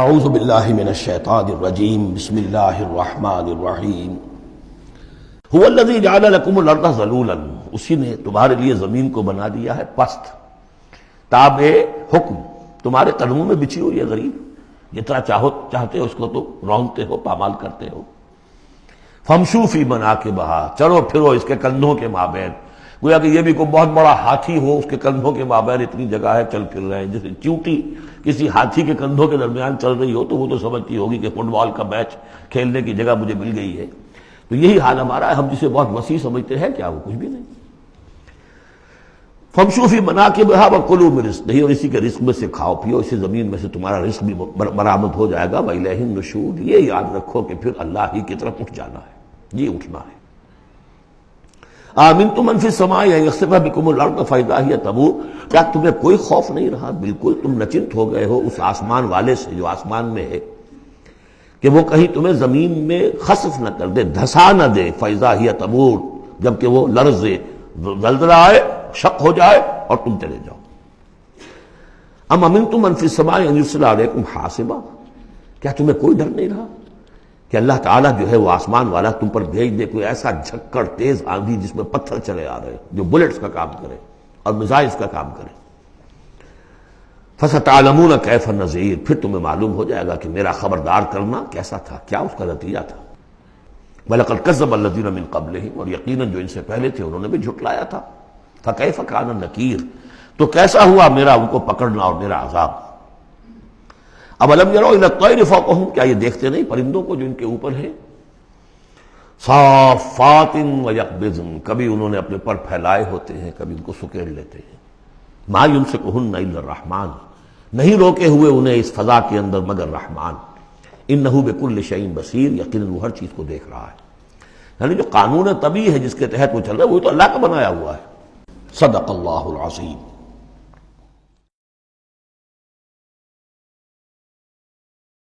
اعوذ باللہ من الشیطان الرجیم بسم اللہ الرحمن الرحیم هو الذی جعل لکم الارض ذلولا، اسی نے تمہارے لیے زمین کو بنا دیا ہے پست، تابع حکم، تمہارے قدموں میں بچھی ہوئی ہے غریب، جتنا چاہتے ہو اس کو تو رونتے ہو، پامال کرتے ہو۔ فامشوا فی مناکبہا، چلو پھرو اس کے کندھوں کے مابین، گویا کہ یہ بھی کوئی بہت بڑا ہاتھی ہو، اس کے کندھوں کے مابین اتنی جگہ ہے، چل پھر رہے ہیں۔ جیسے چیونٹی کسی ہاتھی کے کندھوں کے درمیان چل رہی ہو تو وہ تو سمجھتی ہوگی کہ فٹ بال کا میچ کھیلنے کی جگہ مجھے مل گئی ہے۔ تو یہی حال ہمارا ہے، ہم جسے بہت وسیع سمجھتے ہیں کیا وہ کچھ بھی نہیں۔ فامشوا فی مناکبہا وکلوا من رزقہ، اور اسی کے رزق میں سے کھاؤ پیو، اسی زمین میں سے تمہارا رزق بھی برآمد ہو جائے گا۔ وإلیہ النشور، یہ یاد رکھو کہ پھر اللہ ہی کی طرف اٹھ جانا ہے، یہ اٹھنا ہے۔ آمنتم من فی السماء ان یخسف بکم الارض فاذا ہی تمور، کیا تمہیں کوئی خوف نہیں رہا؟ بالکل تم نچنت ہو گئے ہو اس آسمان والے سے جو آسمان میں ہے، کہ وہ کہیں تمہیں زمین میں خسف نہ کر دے، دھسا نہ دے، فاذا ہی تمور، جبکہ وہ لرزے، زلزلہ آئے، شق ہو جائے اور تم چلے جاؤ۔ ام امنتم من فی السماء ان یرسل علیکم حاصبا، کیا تمہیں کوئی ڈر نہیں رہا کہ اللہ تعالیٰ جو ہے وہ آسمان والا تم پر بھیج دے کوئی ایسا جھکڑ تیز آندھی جس میں پتھر چلے آ رہے جو بلٹس کا کام کرے اور میزائلز کا کام کرے۔ فَسَتَعْلَمُونَ كَيْفَ النَّذِيرُ، پھر تمہیں معلوم ہو جائے گا کہ میرا خبردار کرنا کیسا تھا، کیا اس کا نتیجہ تھا۔ وَلَقَدْ كَذَّبَ الَّذِينَ مِن قَبْلِهِمْ، اور یقیناً جو ان سے پہلے تھے انہوں نے بھی جھٹلایا تھا۔ فَكَيْفَ كَانَ النَّكِيرُ، تو کیسا ہوا میرا ان کو پکڑنا اور میرا عذاب۔ اَوَلَمْ يَرَوْا إِلَى الطَّيْرِ فَوْقَهُمْ، کیا یہ دیکھتے نہیں پرندوں کو جو ان کے اوپر ہیں؟ صافات ویقبضن، کبھی انہوں نے اپنے پر پھیلائے ہوتے ہیں، کبھی ان کو سکیڑ لیتے ہیں۔ ما یمسکہن الا الرحمن، نہیں روکے ہوئے انہیں اس فضا کے اندر مگر رحمان۔ انہ بکل شیء بصیر، یقیناً وہ ہر چیز کو دیکھ رہا ہے۔ یعنی جو قانون طبیعی ہے جس کے تحت وہ چل رہا ہے وہ تو اللہ کا بنایا ہوا ہے۔ صدق اللہ العظیم۔